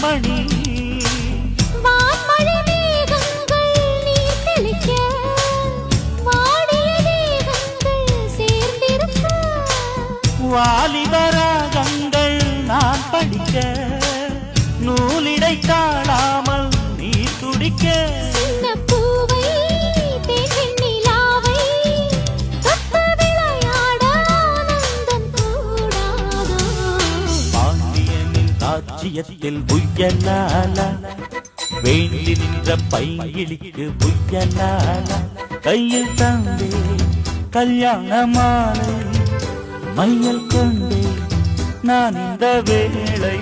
கண்மணி. வான்மழை மேகங்கள் நீர் தெளிக்க, வாடிய தேகங்கள் சேர்ந்திருக்க, வாலிபராகங்கள் நான் படிக்க, நூலிடை தாழாமல் நீ துடிக்க. சின்ன பூவை தேன் நிலாவை தொட்டு விளையாட ஆனந்தம் கூடாதோ. பாண்டியனின் ராஜ்யத்தில் புயலால வேண்டி நின்ற பையிலிக்கு புயலால கையில் தந்தே கல்யாண மாலை மையல் கொண்டே நான் இந்த வேளை